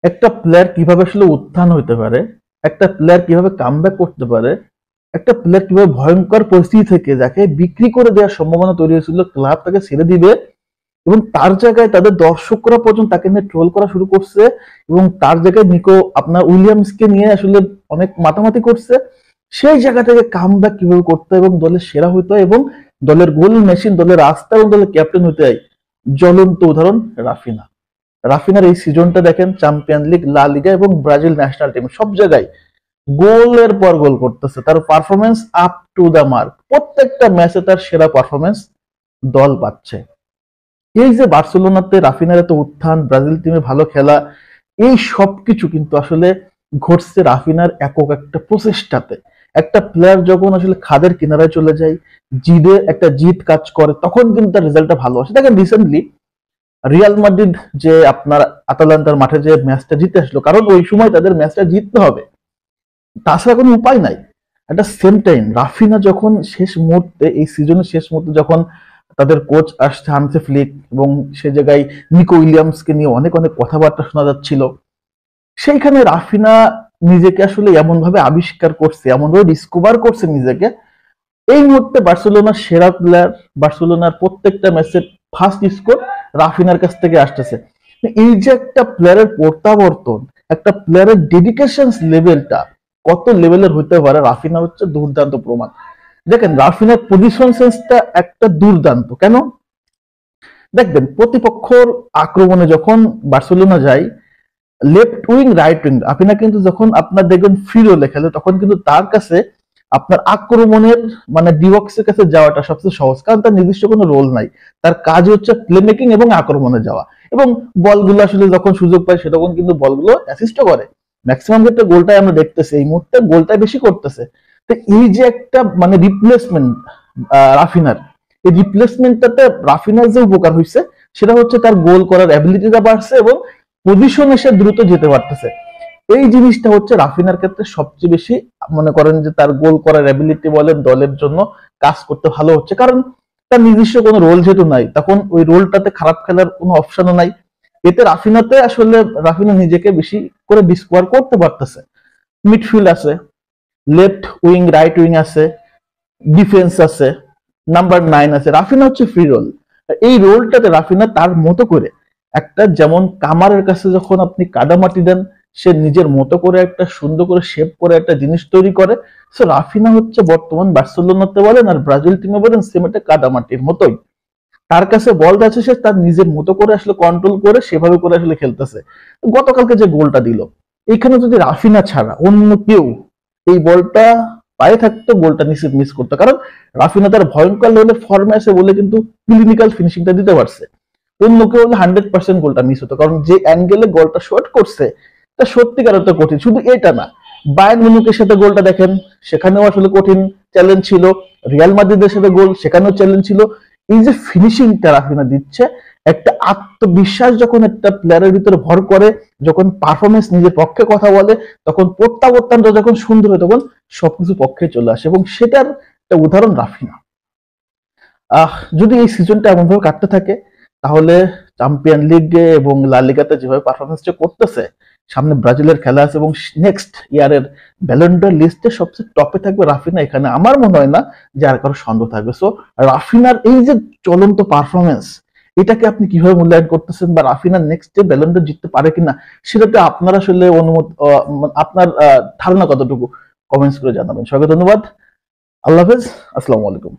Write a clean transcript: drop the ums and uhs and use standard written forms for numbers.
একটা প্লেয়ার কিভাবে আসলে উত্থান হইতে পারে, একটা প্লেয়ার কিভাবে কামব্যাক করতে পারে, একটা প্লেয়ার কিভাবে ভয়ঙ্কর পরিস্থিতি থেকে যাকে বিক্রি করে দেওয়ার সম্ভাবনা তৈরি হয়েছিল, ক্লাব তাকে ছেড়ে দিবে এবং তার জায়গায় তাদের দর্শকরা পর্যন্ত তাকে নিয়ে ট্রোল করা শুরু করছে এবং তার জায়গায় নিকো আপনার উইলিয়ামসকে নিয়ে আসলে অনেক মাতামাতি করছে। সেই জায়গা থেকে কামব্যাক কিভাবে করতে হয় এবং দলের সেরা হইতে হয় এবং দলের গোল মেশিন, দলের রাস্তা এবং দলের ক্যাপ্টেন হইতে হয়, জ্বলন্ত উদাহরণ রাফিনা। রাফিনার এই সিজনটা দেখেন, চ্যাম্পিয়ন লিগ, লা লিগা এবং ব্রাজিল ন্যাশনাল টিম সব জায়গায় গোলের পর গোল করতেছে। তার performance up to the mark, প্রত্যেকটা ম্যাচে তার সেরা পারফরমেন্স দল পাচ্ছে। এই যে বার্সেলোনাতে রাফিনার এত উত্থান, ব্রাজিল টিমে ভালো খেলা, এই সবকিছু কিন্তু আসলে ঘটছে রাফিনার একক একটা প্রচেষ্টাতে। একটা প্লেয়ার যখন আসলে খাদের কিনারায় চলে যায়, জিদে একটা জিদ কাজ করে, তখন কিন্তু তার রেজাল্টটা ভালো আসে। দেখেন রিসেন্টলি রিয়াল মাদ্রিদ যে আপনার আতালান্তার মাঠে যে ম্যাচটা জিতে আসলো, কারণ ওই সময় তাদের ম্যাচটা জিততে হবে, তাছাড়া কোনো উপায় নাই। একটা সেম টাইম রাফিনা যখন শেষ মুহূর্তে, এই সিজনের শেষ মুহূর্তে যখন তাদের কোচ আসছে হানসি ফ্লিক এবং সে জায়গায় নিকো উইলিয়ামসকে নিয়ে অনেক অনেক কথাবার্তা শোনা যাচ্ছিল, সেইখানে রাফিনা নিজেকে আসলে এমন ভাবে আবিষ্কার করছে, এমন ভাবে ডিসকভার করছে নিজেকে। এই মুহূর্তে বার্সেলোনার সেরা প্লেয়ার, বার্সেলোনার প্রত্যেকটা ম্যাচের ফার্স্ট স্কোর রাফিনার কাছ থেকে আসতেছে। এই যে একটা প্লেয়ারের প্রত্যাবর্তন, একটা প্লেয়ারের ডেডিকেশন লেভেলটা কত লেভেলের হইতে পারে, রাফিনা হচ্ছে দুর্দান্ত প্রমাণ। দেখেন রাফিনার পজিশন সেন্সটা একটা দুর্দান্ত। কেন? দেখবেন প্রতিপক্ষর আক্রমণে যখন বার্সেলোনা যায়, left wing, right wing, Raphinha কিন্তু যখন আপনার দেখবেন ফ্রি রোলে খেলে, তখন কিন্তু তার কাছে আপনার আক্রমণের মানে ডিবক্সের কাছে যাওয়াটা সবচেয়ে সহজ, কারণ তার নির্দিষ্ট কোনো রোল নাই। তার কাজ হচ্ছে প্লে মেকিং এবং আক্রমণে যাওয়া, এবং বলগুলো আসলে যখন সুযোগ পায় সে তখন কিন্তু বলগুলো অ্যাসিস্টও করে। ম্যাক্সিমাম ক্ষেত্রে গোলটাই আমরা দেখতেছি, এই মুহূর্তে গোলটাই বেশি করতেছে। তো এই যে একটা মানে রিপ্লেসমেন্ট রাফিনার, এই রিপ্লেসমেন্টটাতে রাফিনার যে উপকার হয়েছে সেটা হচ্ছে তার গোল করার অ্যাবিলিটিটা বাড়ছে এবং পজিশন এসে দ্রুত যেতে পারতেছে। এই জিনিসটা হচ্ছে রাফিনার ক্ষেত্রে সবচেয়ে বেশি, মনে করেন যে তার গোল করার অ্যাবিলিটি বলেন, দলের জন্য কাজ করতে ভালো হচ্ছে, কারণ তার নিজস্ব কোনো রোল যেহেতু নাই, তখন ওই রোলটাতে খারাপ খেলার কোনো অপশনও নাই। এতে রাফিনাতে আসলে রাফিনা নিজেকে বেশি করে ডিসকভার করতে পারতেছে। মিডফিল্ড আছে, লেফট উইং, রাইট উইং আছে, ডিফেন্স আছে, নাম্বার 9 আছে, রাফিনা হচ্ছে ফ্রি রোল। এই রোলটাতে রাফিনা তার মতো করে একটা, যেমন কামারের কাছে যখন আপনি কাদামাটি দেন, সে নিজের মতো করে একটা সুন্দর করে শেপ করে একটা জিনিস তৈরি করে। সো রাফিনা হচ্ছে বর্তমান বার্সেলোনাতে বলেন আর ব্রাজিল টিমে বলেন সেম একটা কাদামাটির মতোই। তার কাছে বল আছে, সে তার নিজের মতো করে আসলে কন্ট্রোল করে সেভাবে করে আসলে খেলতেছে। গতকালকে যে গোলটা দিল, এখানে যদি রাফিনা ছাড়া অন্য কেউ এই বলটা পায়ে থাকতো, গোলটা নিশ্চিত মিস করতো, কারণ রাফিনা তার ভয়ঙ্কর লেভেলের ফর্মে আছে বলে কিন্তু ক্লিনিক্যাল ফিনিশিংটা দিতে পারছে। অন্য কেউ হলে 100% গোলটা মিস হতো, কারণ যে অ্যাঙ্গেলে গোলটা শট করছে তা সত্যিকার অর্থে কঠিন। শুধু এটা না, বায়ার্ন মিউনিখের সাথে গোলটা দেখেন, সেখানেও আসলে কঠিন চ্যালেঞ্জ ছিল। রিয়াল মাদ্রিদের সাথে গোল, সেখানেও চ্যালেঞ্জ ছিল। এই যে ফিনিশিংটা রাফিনা দিচ্ছে, একটা আত্মবিশ্বাস যখন একটা প্লেয়ারের ভিতরে ভর করে, যখন পারফরমেন্স নিজের পক্ষে কথা বলে, তখন প্রত্যাবর্তনটা যখন সুন্দর হয়, তখন সবকিছু পক্ষে চলে আসে, এবং সেটার একটা উদাহরণ রাফিনা। যদি এই সিজনটা এমনভাবে কাটতে থাকে, তাহলে চ্যাম্পিয়ন লিগে এবং লা লিগাতে যেভাবে পারফরমেন্সটা করতেছে, সামনে ব্রাজিলের খেলা আছে এবং নেক্সট ইয়ারের ব্যালন্ডর লিস্টে সবচেয়ে টপে থাকবে রাফিনা। এখানে আমার মনে হয় না যে আর কারো সন্দেহ থাকবে। সো রাফিনার এই যে চলন্ত পারফরমেন্স, এটাকে আপনি কিভাবে মূল্যায়ন করতেছেন, বা রাফিনা নেক্সট ডে ব্যালন্ডর জিততে পারে কিনা, সেটাতে আপনার আসলে অনুমত আপনার ধারণা কতটুকু, কমেন্টস করে জানাবেন। সবাইকে ধন্যবাদ। আল্লাহ হাফেজ। আসসালামু আলাইকুম।